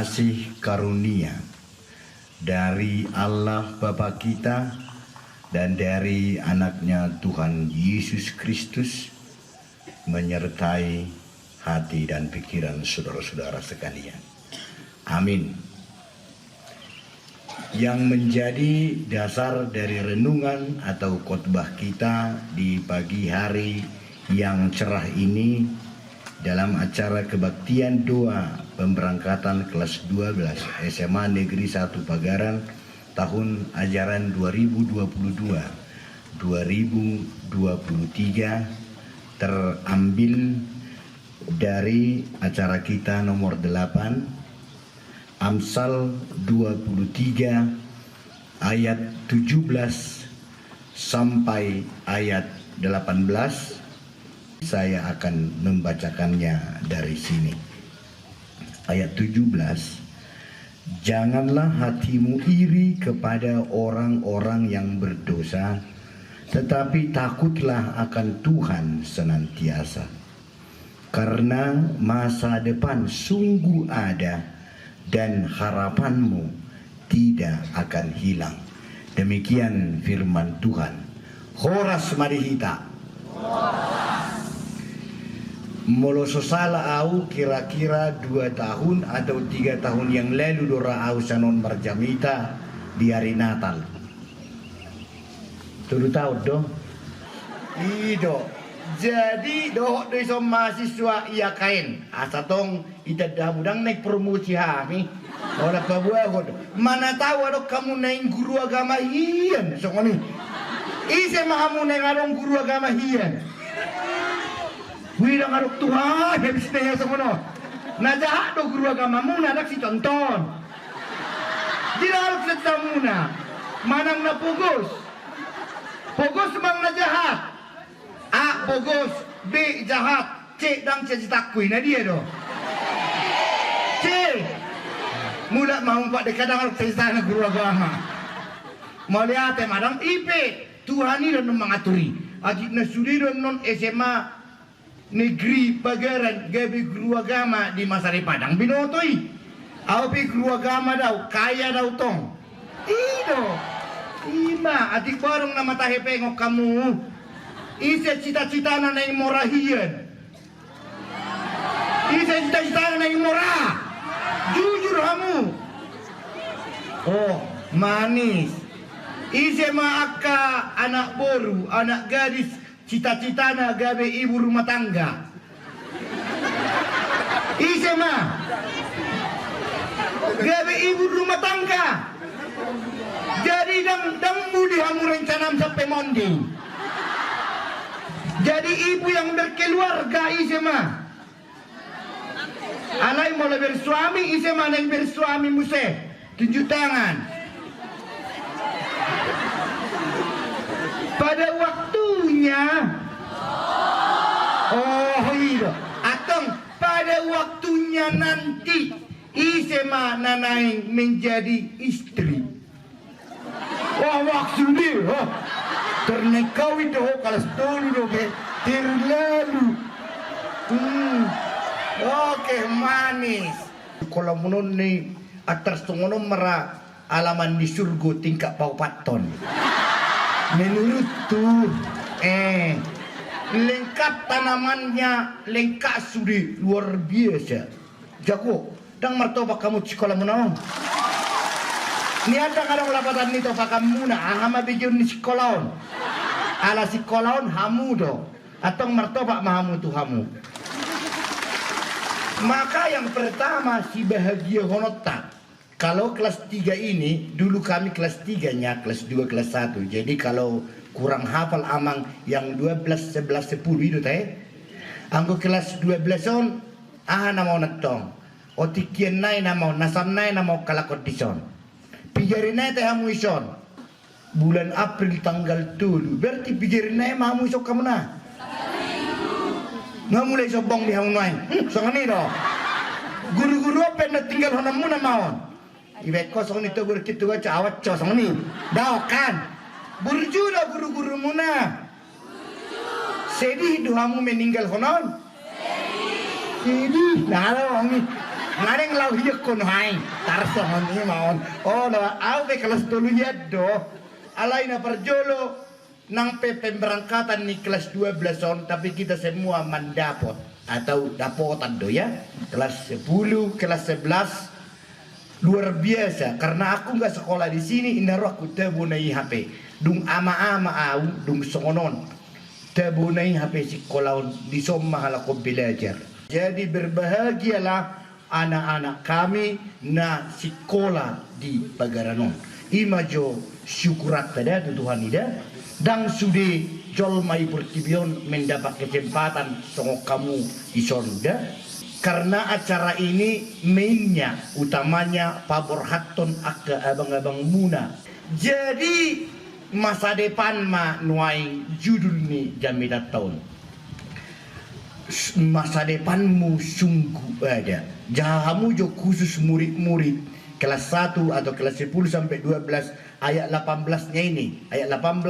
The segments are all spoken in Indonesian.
kasih karunia dari Allah Bapa kita dan dari anaknya Tuhan Yesus Kristus menyertai hati dan pikiran saudara-saudara sekalian. Amin. Yang menjadi dasar dari renungan atau khotbah kita di pagi hari yang cerah ini dalam acara kebaktian doa pemberangkatan kelas 12 SMA Negeri 1 Pagaran tahun ajaran 2022-2023 terambil dari acara kita nomor 8 Amsal 23 ayat 17 sampai ayat 18. Saya akan membacakannya dari sini. Ayat 17. Janganlah hatimu iri kepada orang-orang yang berdosa, tetapi takutlah akan Tuhan senantiasa. Karena masa depan sungguh ada dan harapanmu tidak akan hilang. Demikian firman Tuhan. Horas marihita. Molososala au kira-kira 2 tahun atau 3 tahun yang lalu dora au sanon marjamita di hari Natal. Tuh tahu doh. Ido. Jadi doh iso mahasiswa iya kain. Asatong ita damudang naik promosi kami. Ora pabuah mana tahu adok kamu naik guru agama hian songoni. Ise mahamu naik adong guru agama hian. Wirang arok Tuhan, habis na sa kuno. Najahat do guru agama muna, si tonton. Dirarok sa muna, manang napugos. Pugos mang najahat. A, pugos. B, jahat. C, dang citakuy na dia do. C, mula mahumpak de kadang arok sa istana guru agama. Maliate madang ipe, Tuhan ini dan mengaturi. Adik na sudiran non SMA Negeri Pagaran gabi guru agama di Masari Padang binotoi. Aupi guru agama daw kaya daw tong. Ido. Ima adik barong na matahe pengok kamu. Isa cita-cita na yung morahian. Isa cita-cita na yung mora. Jujur kamu. Oh, manis. Isa maaka anak boru, anak gadis cita-cita na gabe ibu rumah tangga. Ise ma gabe ibu rumah tangga. Jadi dang mudi hamu rencanam sampai mondi. Jadi ibu yang berkeluarga ise ma. Alai mulai bersuami ise ma yang bersuami muse. Tunjuk tangan. Pada waktunya oh iya atau pada waktunya nanti isema nanaing menjadi istri. Wah waktu dia ternekau itu kalau setulu ke terlalu oke manis kalau menurut nih atas tungono merah alaman di surga tingkat paupaton. Menurut tuh, lengkap tanamannya, lengkap sudah luar biasa. Jago, dang martoba kamu sekolah menang. Ni ada kadang lapatan ni topa kamu na, hama bijun ni sekolahon. Ala sekolahon hamu do, atau martoba mahamu tu hamu. Maka yang pertama si bahagia honotak. Kalau kelas 3 ini, dulu kami kelas 3-nya, kelas 2, kelas 1. Jadi kalau kurang hafal amang yang 12, 11, 10 itu teh. Anggo kelas 12 on, nama natong. Otikian nai nama, nasam nai nama kalakot dison. Pijarin nai teh hamu ison. Bulan April tanggal 7. Berarti pijarin nai mahamu isok kamu na. Nggak mulai sobong di hamu nai. Sangani do. Guru-guru apa yang tinggal honamu na maon. Ibe kosong itu berkitu aja awat cosong nih. Dah kan. Burju dah guru-guru muna. Sedih doamu meninggal honon. Sedih. Nah lo ini ngareng lau hiya kon hai tarsongon ni maon oh na awe kelas dulu ya do alai na perjolo nang pemberangkatan ni kelas 12 on tapi kita semua mendapot atau dapotan do ya kelas 10 kelas 11 luar biasa karena aku nggak sekolah di sini indaro aku tebunai HP dung ama-ama au dung songonon tebunai HP sekolah di somma aku belajar jadi berbahagialah anak-anak kami na sekolah di Pagaranon imajo syukurat pada Tuhan ida dan sudah jol mai pertibion mendapat kesempatan songok kamu di sorga karena acara ini mainnya utamanya pabor hatton ke abang-abang muna jadi masa depan ma nuai judul ni jamidat tahun masa depanmu sungguh ada jahamu jo khusus murid-murid kelas 1 atau kelas 10 sampai 12 ayat 18 nya ini ayat 18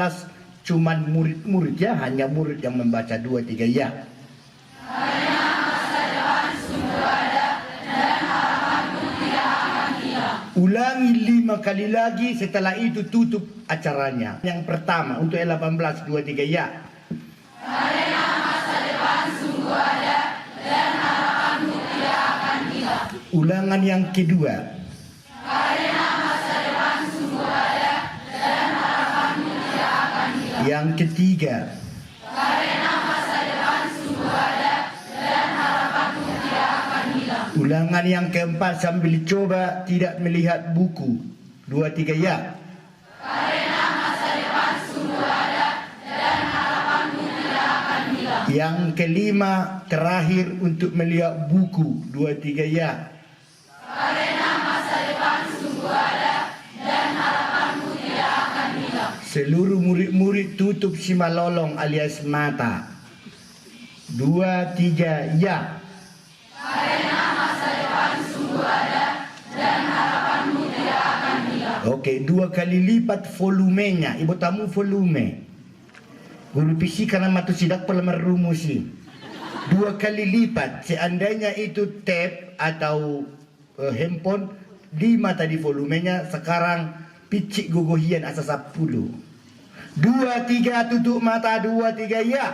cuman murid-murid ya hanya murid yang membaca 2-3 ya karena masa depan sungguh ada dan harapanmu tidak akan hilang. Ulangi 5 kali lagi setelah itu tutup acaranya yang pertama untuk ayat 18 2-3 ya Karena masa depan sungguh ada dan harapanmu tidak akan hilang. ulangan yang kedua Karena masa depan sungguh ada dan harapanmu tidak akan hilang. yang ketiga Karena masa depan sungguh ada dan harapanmu tidak akan hilang. ulangan yang keempat sambil coba tidak melihat buku 2-3 ya Karena masa depan sungguh ada dan harapanmu tidak akan hilang. yang kelima terakhir untuk melihat buku 2-3 ya Karena masa depan sungguh ada dan harapanmu tidak akan hilang. seluruh murid-murid tutup si malolong alias mata 2-3 ya Karena masa depan sungguh ada dan harapanmu tidak akan hilang. oke 2 kali lipat volumenya ibu tamu volume guru fisika nama tu sidak pelamar rumusi 2 kali lipat seandainya itu tape atau handphone 5 tadi volumenya sekarang picik gogohian asa 10 2-3 tutup mata 2-3 ya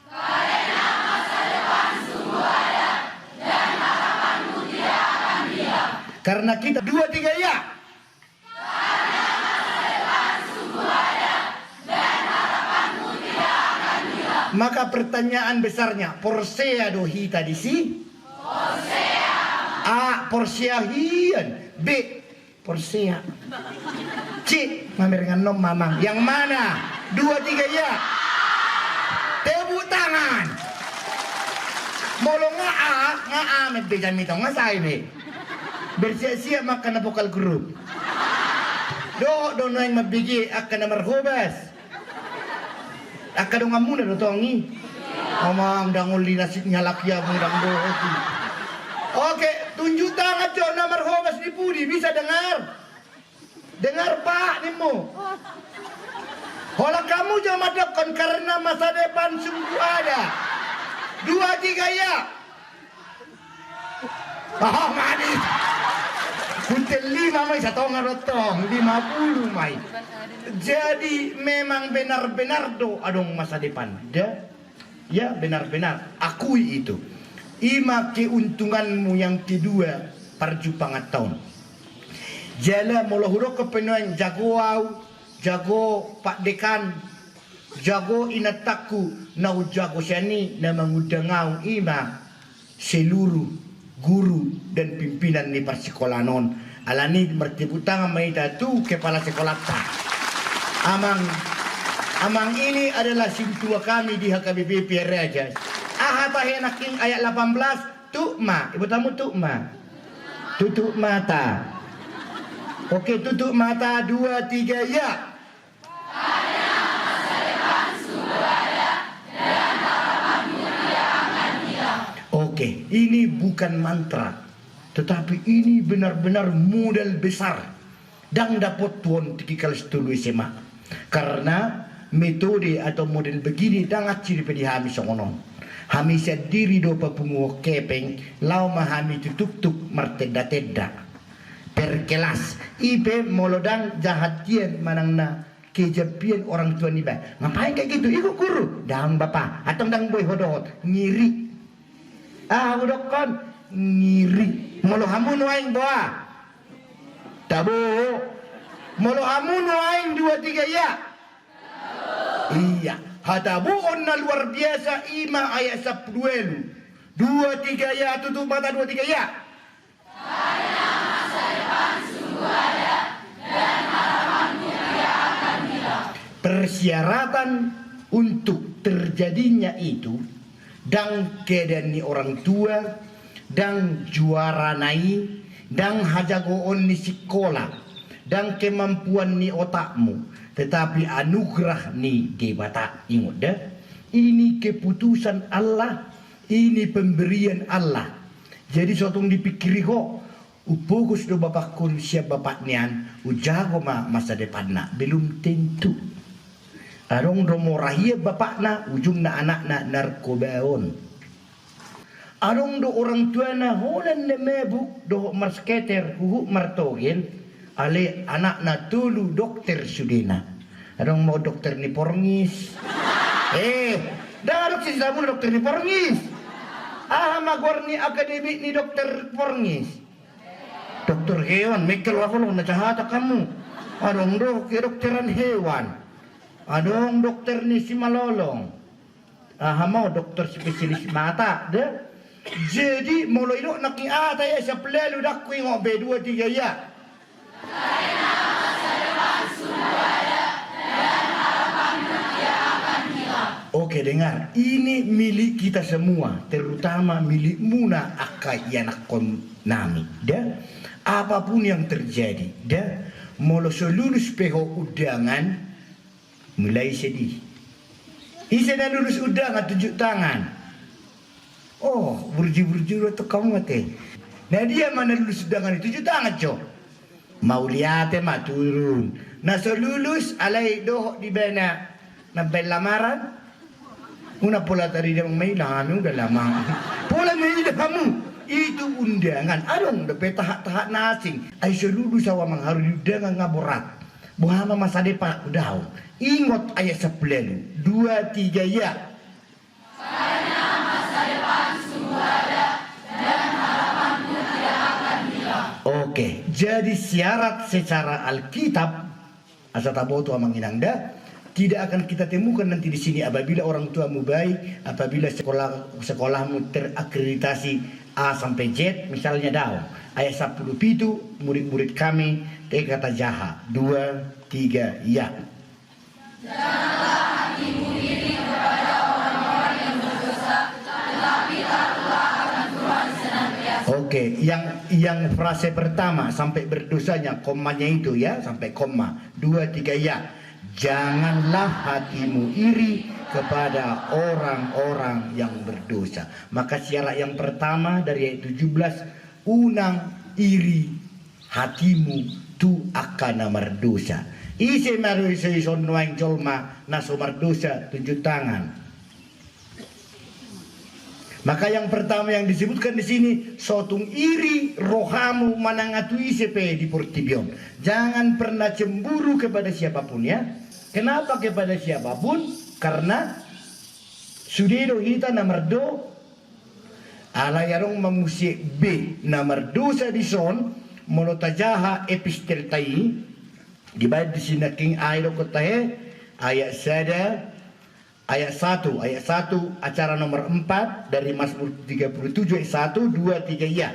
Karena masa depan sungguh ada dan harapanmu tidak akan hilang. karena kita 2-3 ya Karena masa depan sungguh ada dan harapanmu tidak akan hilang. maka pertanyaan besarnya porsea dohi tadi si Hosea, A. Porsea hian B. Porsea C. Mamerengan nom mamang yang mana 2-3 ya tepuk tangan molo nga med bejan mito nga say be bersiap-siap makan na vokal group do na yang mabigi akan na marhubas akan nga muna do tongi omang dangol linasit nyalakya mudang do oke tunjuk tangan cok na marhubas ni Pudi bisa dengar pak nimu hola kamu jangan madapkan karena masa depan sungguh ada 2-3 ya oh mani kuntel 5 mai satu ngarotong 50 mai jadi memang benar-benar do adong masa depan ya benar-benar akui itu ima keuntunganmu yang kedua perjupangan tahun jala molohuro kepenuhan jago au jago Pak Dekan jago inataku nau jago siani na mengundangau ima seluruh guru dan pimpinan di persekolahan alani bertepuk tangan maita tu kepala sekolah tak amang ini adalah sintua kami di HKBP Raja ahata henaking ayat 18 tukma ibu tamu tukma tutup mata oke tutup mata 2-3 ya karena masa depan sungguh ada dan harapanmu tidak akan hilang. oke ini bukan mantra tetapi ini benar-benar modal besar dan dapat tuan tikikal setulu SMA karena metode atau model begini sangat ciri pedihami songonon Hami diri do papungo kepeng, lau mahami tutuk-tuk marteda-teda. Perkelas, ipe molodang jahatian manang na kejapian orang tua ni ba. Ngapain kayak gitu? Ikut guru. Dang bapa, atau dang boy hodot, ngiri. Udok kon, ngiri. Molo hamun waing boa. Tabo. Molo hamun waing 2 3 ya. Iya. Hatabuon na luar biasa ima ayat 10 2 3 ya, tutup mata 2 3 ya. Karena masa depan sungguh ada dan harapanmu tidak akan hilang. Persyaratan untuk terjadinya itu dang kedani orang tua, dang juara nai, dang hajagoon ni sekolah, dang kemampuan ni otakmu. Tetapi anugerah ni debata. Ingat dah, ini keputusan Allah, ini pemberian Allah. Jadi suatu dipikiri kok, upogus do bapak kun siap bapak nian, ujago masa depan nak belum tentu. Arong do morahia bapak na, ujung na anak na narkobaon. Arong do orang tua na holan na mebuk do marsketer huhu martogen. Ale anak na tulu dokter sudena. Adong mau dokter ni porngis. Darok si samu dokter ni porngis. Magor ni akademik ni dokter porngis. Dokter hewan, mekel ako lang najahata kamu. Adong do kedokteran hewan. Adong dokter ni si malolong. Mau dokter spesialis mata, deh. Jadi mulai do nakiata ya sa plelo dak ko ngo B2 3 ya. Karena masa depan sungguh ada dan harapanmu tidak akan hilang. Oke, dengar, ini milik kita semua, terutama milik Muna akayanak kon nami. Dah, apapun yang terjadi, dah, molo lulus peho udangan, mulai sedih. Isa na lulus udangan, tunjuk tangan. Oh, burji-burji itu kamu ngate. Nah dia mana lulus udangan, tunjuk tangan cok. Mau lihat turun. Nah lulus alai doh di bena nampel lamaran. Una pola tadi dia may lami udah lama. Pola may kamu itu undangan. Adong dapat tahap-tahap nasing. Ay lulus awa mangharu undangan ngaborat. Buhama masa depan daw. Ingot ayat 10 2 3 ya. Karena masa depan sungguh ada dan harapanmu tidak akan hilang. Oke, jadi syarat secara Alkitab asataboto amang inangda tidak akan kita temukan nanti di sini apabila orang tuamu baik, apabila sekolahmu terakreditasi A sampai Z misalnya daw. Ayat 10 itu murid-murid kami kata jaha 2 3 ya. Janganlah hatimu iri kepada orang-orang yang berdosa, tetapi taruhlah akan Tuhan senantiasa. Oke, yang frase pertama sampai berdosanya komanya itu ya, sampai koma 2 3 ya. Janganlah hatimu iri kepada orang-orang yang berdosa. Maka syarat yang pertama dari ayat 17, unang iri hatimu tu akan berdosa. Isi maru isi sonwaing jolma naso berdosa, tunjuk tangan. Maka yang pertama yang disebutkan di sini, sotung iri rohamu manangatu isepe di portibion. Jangan pernah cemburu kepada siapapun ya. Kenapa kepada siapapun? Karena sudido kita nomor 2 alayarong mamusik B nomor 2 sa dison monotajaha episteltai dibayad di sini king ayo kotahe ayat sada ayat 1 acara nomor 4 dari Mazmur 37 ayat 1 2 3 ya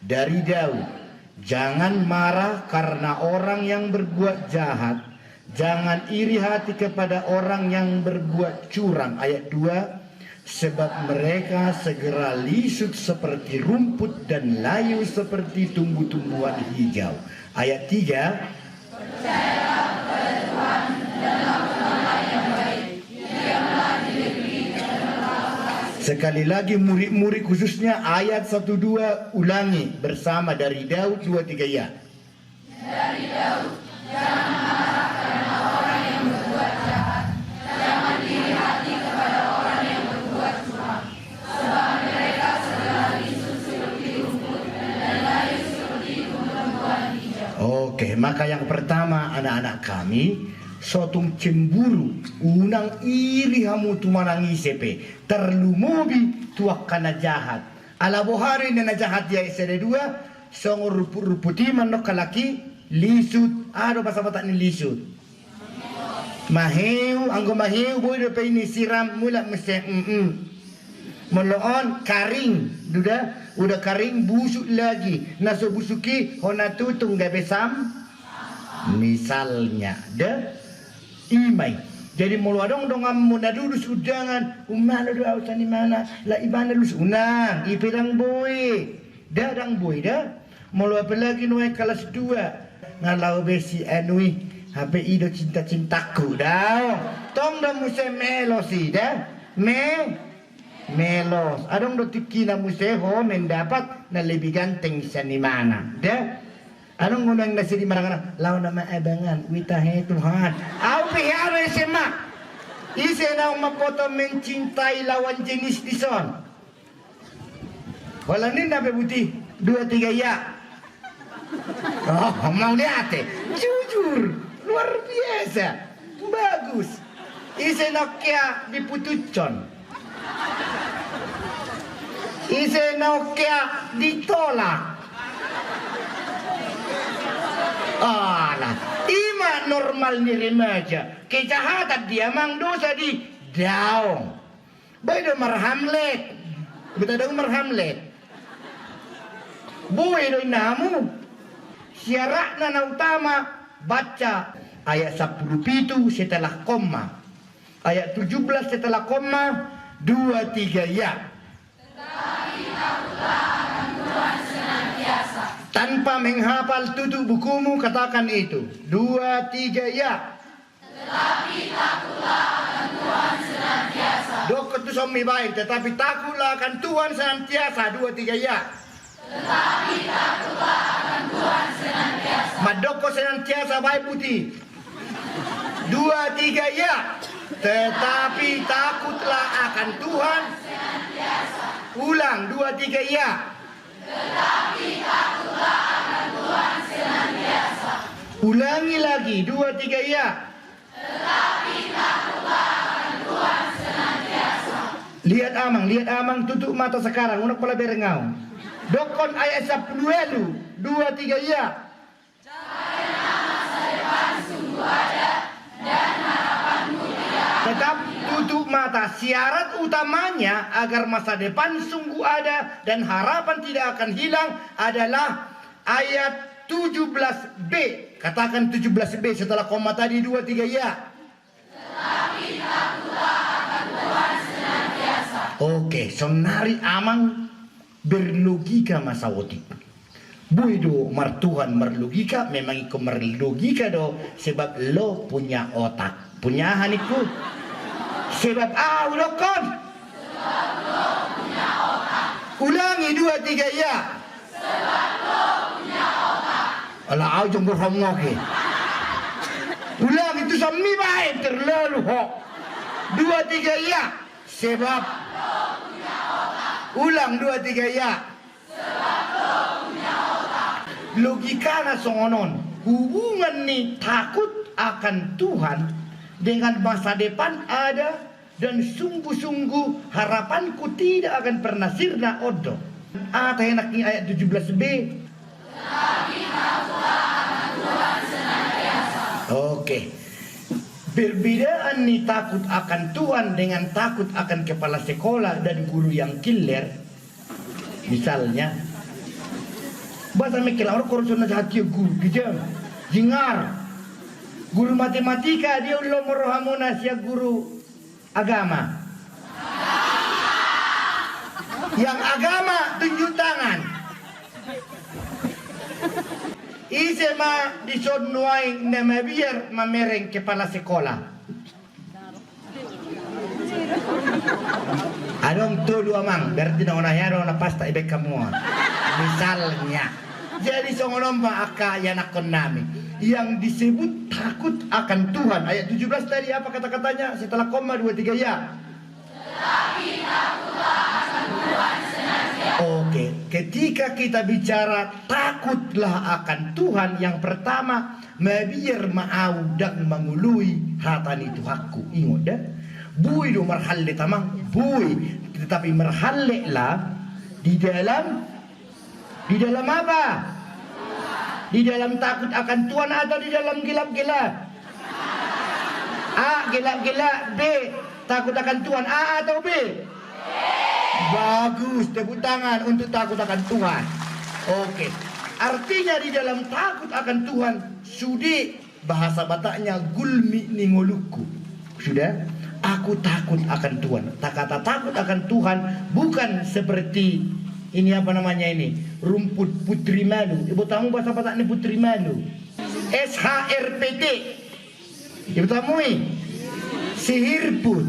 dari Daud. Jangan marah karena orang yang berbuat jahat, jangan iri hati kepada orang yang berbuat curang. Ayat 2, sebab mereka segera lisut seperti rumput dan layu seperti tumbuh-tumbuhan hijau. Ayat 3, Percayalah kepada Tuhan dan lakukanlah yang baik. Diamlah di negeri dan berlakulah. sekali lagi murid-murid khususnya ayat 1-2 ulangi bersama dari Daud 2-3 ya. Dari Daud, jangan marah karena orang yang berbuat jahat, jangan iri hati kepada orang yang berbuat curang. maka yang pertama anak-anak kami sotung cemburu unang iri hamu tu manangisepe terlumobi tuak kana jahat ala bohari na jahat ya isere dua song ruputi manok kalaki lisut ado bahasa mata ni lisut maheu anggo maheu boy do pe ini siram mula mesti meloon karing udah karing busuk lagi naso busuki hona tutung gabesam misalnya imai jadi mulu adong dongam muna dulu sudangan umana do ausan di mana la ibana lu unang ipirang boy dadang boy dah mulu apa lagi nuai kelas 2 ngalau besi anui HPI do cinta-cintaku dah tong dah muse melosi dah melos adong do tiki na museho mendapat na lebih ganteng sa ni mana dah anong ngunang nasi di marang law na maabangan witahe Tuhan au pihara SMA ise na mapoto mencintai lawan jenis dison wala nin na bebuti 2-3 ya oh mau lihat jujur luar biasa bagus ise na kya diputucon ise na kya ditolak alah, ima normal ni remaja. Kejahatan dia mang dosa di daung. Beda marhamlet. Betul dong marhamlet. Boy do namu. Syaratna na utama baca ayat 10 setelah koma. Ayat 17 setelah koma 2-3 ya. Tanpa menghafal tutup bukumu katakan itu 2-3 ya. Tetapi takutlah akan Tuhan senantiasa. Dokter itu suami baik, tetapi takutlah akan Tuhan senantiasa 2-3 ya. Tetapi takutlah akan Tuhan senantiasa. Madoko senantiasa baik putih 2-3 ya. Tetapi takutlah akan Tuhan senantiasa. Ulang 2-3 ya. Tetapi takutlah akan Tuhan senantiasa. Ulangi lagi 2-3 ya. Tetapi takutlah akan Tuhan senantiasa. Lihat amang tutup mata sekarang unak pala berengau. Dokon ayat 10 elu 2-3 ya. Cahaya masa depan sungguh ada dan harapanmu tidak. Tetap tutup mata. Syarat utamanya agar masa depan sungguh ada dan harapan tidak akan hilang adalah ayat 17b. Katakan 17b setelah koma tadi 2-3 ya. Tetapi takutlah akan Tuhan senantiasa. Oke, sonari amang berlogika masa wotik. Buido martuhan merlogika memang ikut merlogika do sebab lo punya otak. Punya haniku. Sebab ulokon. Sebab lo punya otak. Ulangi 2-3 ya. Sebab lo punya otak. Alah au jong berhongok ke. Ulang itu sami baik terlalu hok. 2-3 ya. Sebab lo punya otak. Ulang 2-3 ya. Sebab lo punya otak. Logika na songonon. Hubungan ni takut akan Tuhan dengan masa depan ada dan sungguh-sungguh harapanku tidak akan pernah sirna odo. Enak ni ayat 17b. Oke. Perbedaan nih takut akan Tuhan dengan takut akan kepala sekolah dan guru yang killer. Misalnya bahasa Mekela orang korban hati guru kejam, jingar. Guru matematika dia udah merohamuna sia guru agama. Yang agama tunjuk tangan. Isema disodnuai nama biar mamereng kepala sekolah. Adong tolu amang berarti na onahero na pasta ibek kamu. Misalnya, jadi songonomba aka yanakon nami yang disebut takut akan Tuhan. Ayat 17 tadi apa kata-katanya setelah koma 2-3 ya. Tetapi takutlah akan Tuhan senantiasa. Oke, ketika kita bicara takutlah akan Tuhan, yang pertama mabiyar ma'au dan mengului hatani Tuhanku. Ingat dah. Bui do marhalle tamang bui, tetapi marhalle lah di dalam apa? Di dalam takut akan Tuhan atau di dalam gelap-gelap? A, gelap-gelap. B, takut akan Tuhan. A atau B? Bagus, tepuk tangan untuk takut akan Tuhan. Oke, artinya di dalam takut akan Tuhan, sudah bahasa Bataknya gulmi ningoluku. Sudah, aku takut akan Tuhan. Kata takut akan Tuhan bukan seperti ini apa namanya ini, rumput putri malu. Ibu tahu bahasa Bataknya putri malu. SHRPT. Ibu tahu sihir put.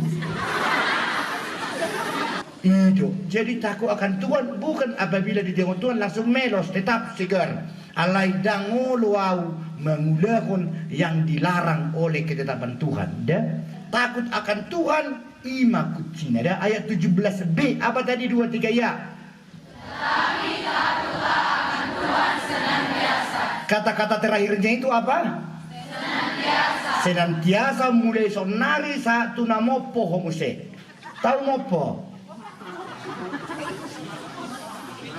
Itu. Jadi takut akan Tuhan bukan apabila ditengok Tuhan langsung melos, tetap segar. Alai dangoluau mengulahkan yang dilarang oleh ketetapan Tuhan. Dan takut akan Tuhan ima kucina. Ada ayat 17b. Apa tadi 2-3 ya? Tetapi takutlah akan Tuhan senantiasa. Kata-kata terakhirnya itu apa? Senantiasa. Senantiasa mulai sonari satu namopo homose. Tahu mopo?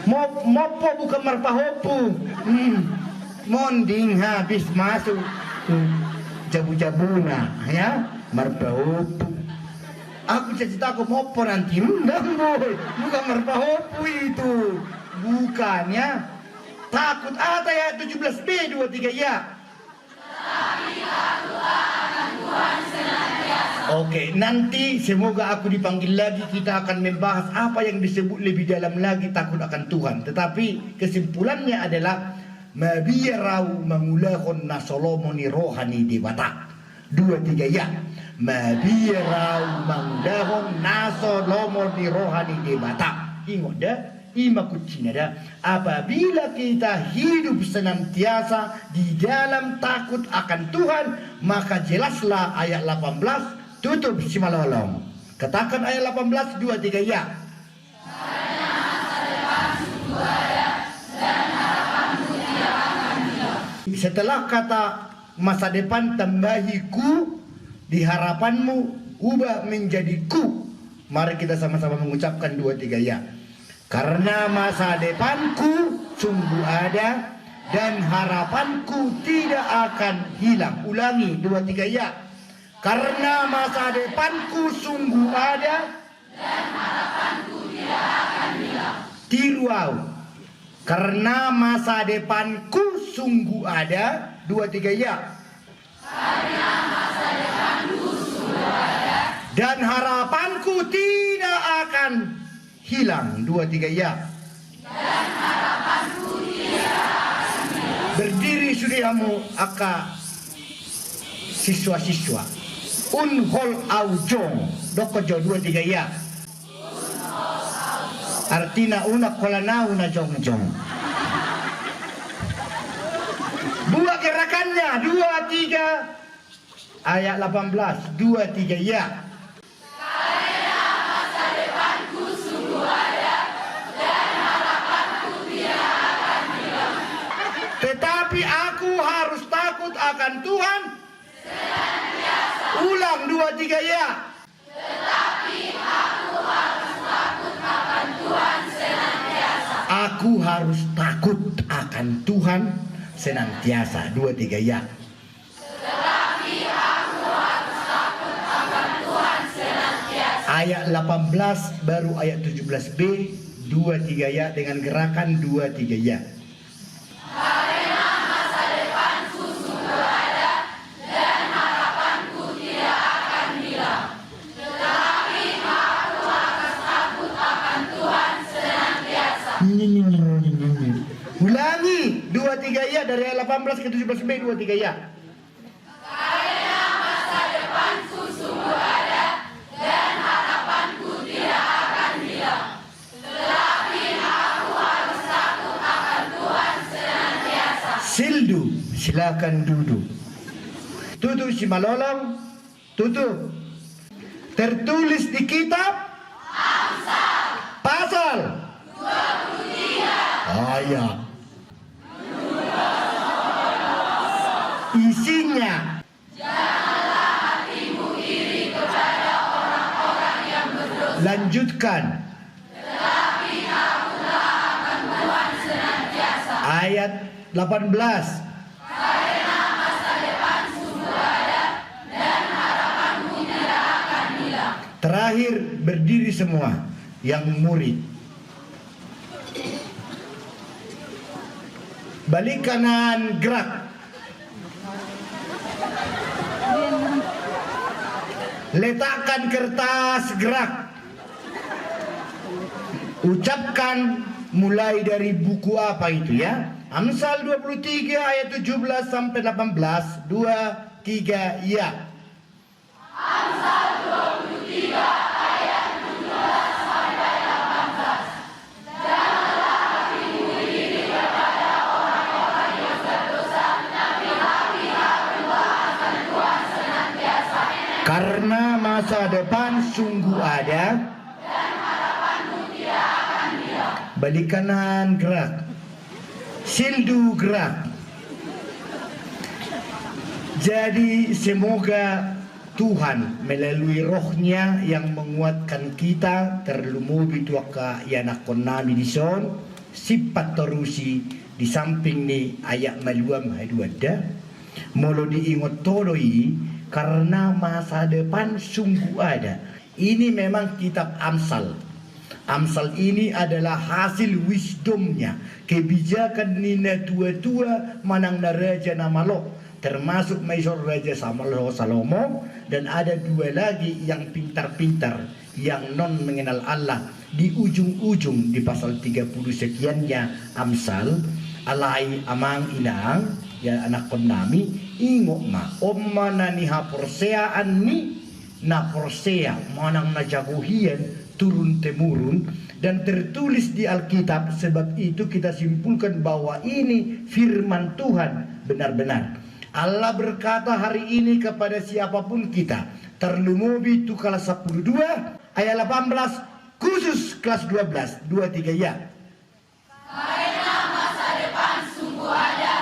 Mopo bukan marpahopu. Monding habis masuk jabu-jabuna ya marpahopu. Aku cerita aku mopo nanti bukan marpahopu itu. Bukannya takut ada ya 17b 23 ya. Oke, nanti semoga aku dipanggil lagi, kita akan membahas apa yang disebut lebih dalam lagi takut akan Tuhan. Tetapi kesimpulannya adalah mabiyarau mengulahon nasolomoni rohani dewata. 2-3 ya. Mabiyarau mengulahon nasolomoni rohani dewata. Ingat dah, ima kucina dah. Apabila kita hidup senantiasa di dalam takut akan Tuhan, maka jelaslah ayat 18. Tutup si malolong. Katakan ayat 18 2-3 ya. Setelah kata masa depan tambahi ku, di harapanmu ubah menjadi ku. Mari kita sama-sama mengucapkan 2-3 ya. Karena masa depanku sungguh ada dan harapanku tidak akan hilang. Ulangi 2-3 ya. Karena masa depanku sungguh ada dan harapanku tidak akan hilang. Tiruau. Karena masa depanku sungguh ada. 2-3 ya. Karena masa depanku sungguh ada dan harapanku tidak akan hilang. 2-3 ya. Dan harapanku tidak akan hilang. Berdiri sudiamu aka siswa-siswa. Unhol aujong dokojo 2-3 ya. Artina unak kolanau na jong-jong. Buat gerakannya 2-3 ayat 18 2-3 ya. Karena masa depanku sungguh ada dan harapanku tidak akan hilang. Tetapi aku harus takut akan Tuhan. Ulang 2-3 ya. Tetapi aku harus takut akan Tuhan senantiasa. Aku harus takut akan Tuhan senantiasa. 2-3 ya. Tetapi aku harus takut akan Tuhan senantiasa. Ayat 18 baru ayat 17b 2-3 ya dengan gerakan 2-3 ya. Ulangi 2-3 ya dari ayat 18 ke 17b 2-3 ya. Karena masa depanku sungguh ada dan harapanku tidak akan hilang. Tetapi aku harus takut akan Tuhan senantiasa. Sildu, silakan duduk. Tutup si malolong, tutup. Tertulis di kitab Amsal pasal 20. Ayat. Isinya. Lanjutkan. Ayat 18. Terakhir berdiri semua yang murid. Balik kanan, gerak. Letakkan kertas, gerak. Ucapkan mulai dari buku apa itu ya? Amsal 23 ayat 17 sampai 18. 2, 3, ya. Karena masa depan sungguh ada. Balik kanan, gerak. Sildu, gerak. Jadi semoga Tuhan melalui rohnya yang menguatkan kita terlumubi tuaka yana konami di son sifat terusi di samping ni ayat maluam haduada molo diingot toloi karena masa depan sungguh ada. Ini memang kitab Amsal. Amsal ini adalah hasil wisdomnya, kebijakan nina tua-tua manang na raja namalo, termasuk Maisor Raja Salomo, dan ada dua lagi yang pintar-pintar yang non mengenal Allah di ujung-ujung di pasal 30 sekiannya Amsal. Alai amang inang ya anak konami ingok ma omma na niha porseaan ni na porsea manang na jagohian turun temurun dan tertulis di Alkitab. Sebab itu kita simpulkan bahwa ini firman Tuhan benar-benar. Allah berkata hari ini kepada siapapun kita, terlumubi itu kelas 12 ayat 18 khusus kelas 12 2-3 ya. Karena masa depan sungguh ada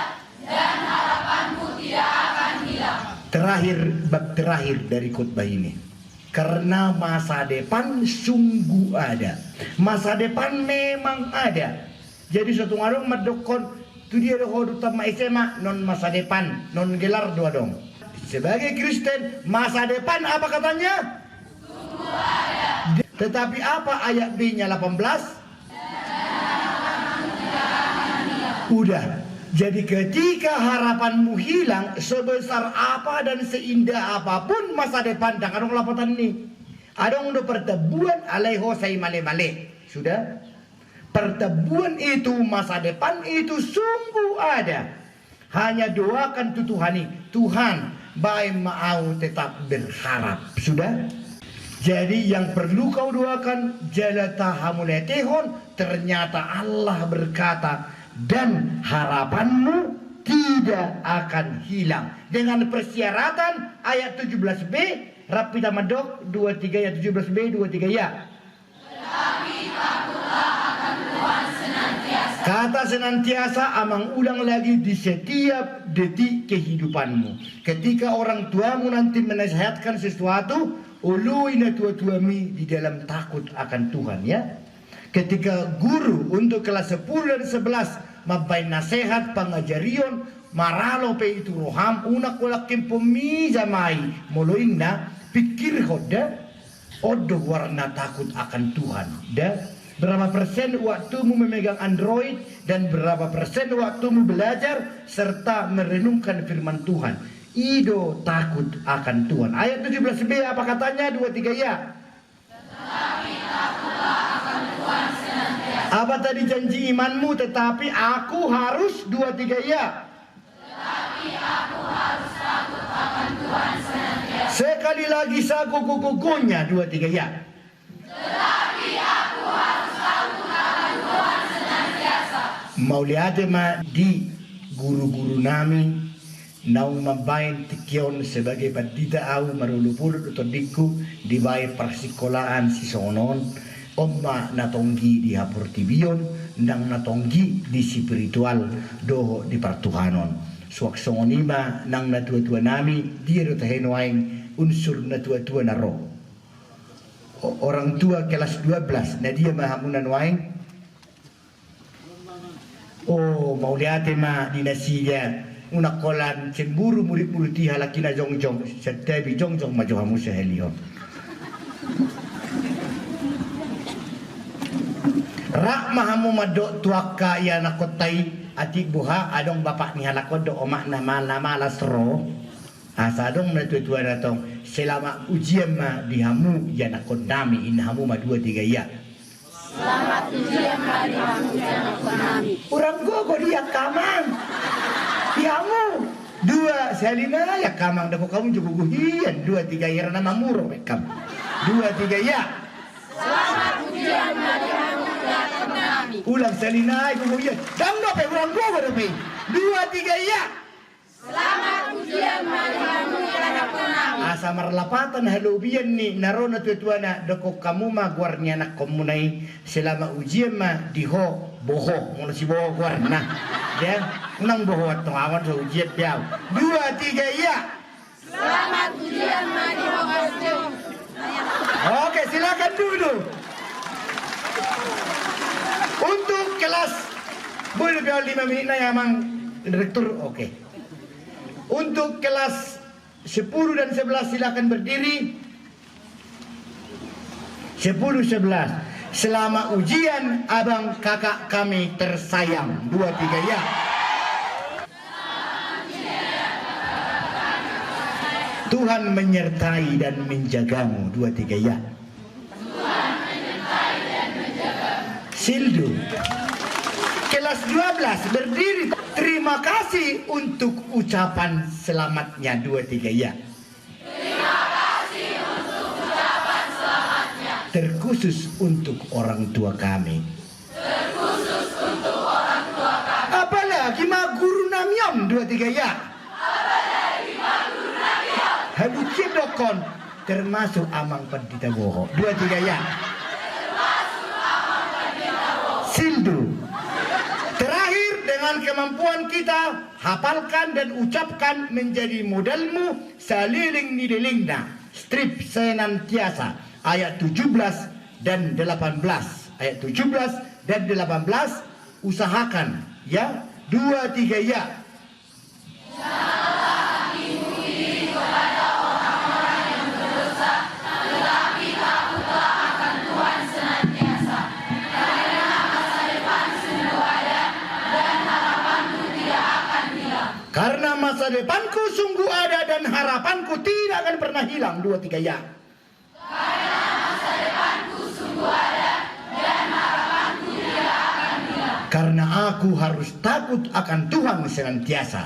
dan harapanmu tidak akan hilang. Terakhir, bab terakhir dari khotbah ini. Karena masa depan sungguh ada. Masa depan memang ada. Jadi suatu ngarung medokon tu dia doh utama SMA non masa depan, non gelar dua dong. Sebagai Kristen, masa depan apa katanya? Sungguh ada. Tetapi apa ayat B-nya 18? Udah. Jadi ketika harapanmu hilang, sebesar apa dan seindah apapun masa depan tak ada lapatan ni. Ada udah pertebuan alaiho say male-male. Sudah? Pertebuan itu, masa depan itu sungguh ada. Hanya doakan Tuhani, Tuhan baik mau tetap berharap. Sudah? Jadi yang perlu kau doakan, jalatahamuletehon, ternyata Allah berkata, dan harapanmu tidak akan hilang. Dengan persyaratan ayat 17b, Rapi Tamadok 23 ayat 17b 23 ya. Tetapi takutlah akan Tuhan senantiasa. Kata senantiasa amang ulang lagi di setiap detik kehidupanmu. Ketika orang tuamu nanti menasihatkan sesuatu, uluina tua-tuami di dalam takut akan Tuhan ya. Ketika guru untuk kelas 10 dan 11 mabay nasihat pangajarion maralo pe itu roham unak walakin pemizamai moloin na pikir hoda odo warna takut akan Tuhan. Berapa persen waktumu memegang Android dan berapa persen waktumu belajar serta merenungkan firman Tuhan. Ido takut akan Tuhan. Ayat 17b apa katanya? 2-3 ya. Tetapi takutlah akan Tuhan senantiasa. Apa tadi janji imanmu? Tetapi aku harus 2-3 ya. Tetapi aku harus takut akan Tuhan senantiasa. Sekali lagi saku kukukunya 2-3 ya. Tetapi aku harus takut akan Tuhan senantiasa. Mau lihat ma di guru-guru nami naung mabain tikion sebagai pandita au marulupulut atau diku di bayi persekolahan si sonon Omma natonggi di hapurtibion nang natonggi di spiritual doho di partuhanon. Suak songonima nang natua-tua nami dia tahenoaing unsur natua-tua naro. Orang tua kelas 12 na dia mahamunan waing. Oh mau lihat ma dinasiya unak kolan cemburu murid-murid halakina jongjong setiap jongjong majohamu sehelion. Rak mahamu madok tuaka ya nakotai atik buha adong bapak ni halakon do omak nama malas ro asadong na tuan natong selama ujian ma dihamu ya nakon nami inhamu ma 2 3 ya. Selamat ujian ma dihamu ya nakon nami. Urang go dia kamang. Dihamu 2 salina ya kamang dako kamu juga guhian 2 3 ya nama muro kam. 2 3 ya. Selamat ujian ma dihamu ya nakon nami. Ulang salina ay guhian. Dang no pe urang go pe. 2 3 ya. Selamat ujian ma dihamu ya nakon nami. Asa marlapatan halubian ni narona tuana doko kamu ma guarnya nak komunai selama ujian ma diho boho ngono si boho guarna. Ya, nang boho atau awan so ujian piau. 2 3 ya. Selamat ujian ma diho boho. Oke, silakan dulu. Untuk kelas boleh biar 5 menit na ya mang direktur. Oke. Untuk kelas 10 dan 11 silakan berdiri. 10 11. Selama ujian abang kakak kami tersayang. 2 3 ya. Tuhan menyertai dan menjagamu. 2 3 ya. Tuhan menyertai dan menjagamu. Sildu. Kelas 12 berdiri. Terima kasih untuk ucapan selamatnya. 2 3 ya. Terima kasih untuk ucapan selamatnya. Terkhusus untuk orang tua kami. Terkhusus untuk orang tua kami. Apalagi ma guru namyam. 2 3 ya. Apalagi ma guru namyam. Habucip dokon. Termasuk amang pendita boho. 2 3 ya. Termasuk amang pendita boho. Sildu. Terakhir dengan kemampuan kita hafalkan dan ucapkan menjadi modalmu saliling nidilingna strip senantiasa ayat 17 dan 18 ayat 17 dan 18 usahakan ya 2 3 ya. Janganlah diikuti kepada orang-orang yang berdosa, tetapi takutlah akan Tuhan senantiasa. Karena masa depan sungguh ada dan harapanku tidak akan hilang. Karena masa depanku sungguh ada dan harapanku tidak akan pernah hilang. 2 3 ya. Karena masa depanku sungguh ada dan harapanku tidak akan hilang. Karena aku harus takut akan Tuhan senantiasa.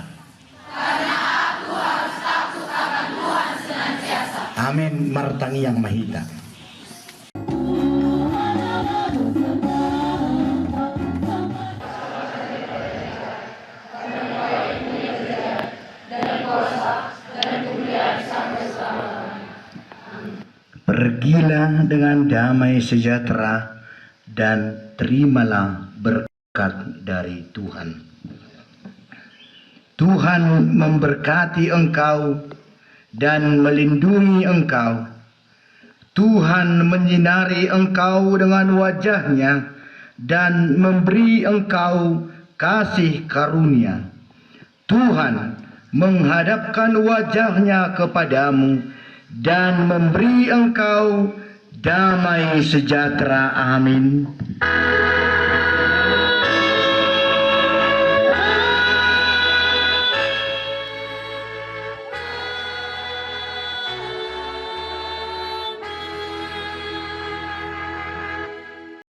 Karena aku harus takut akan Tuhan senantiasa. Amin. Martangi yang mahita. Pergilah dengan damai sejahtera dan terimalah berkat dari Tuhan. Tuhan memberkati engkau dan melindungi engkau. Tuhan menyinari engkau dengan wajahnya dan memberi engkau kasih karunia. Tuhan menghadapkan wajahnya kepadamu dan memberi engkau damai sejahtera. Amin.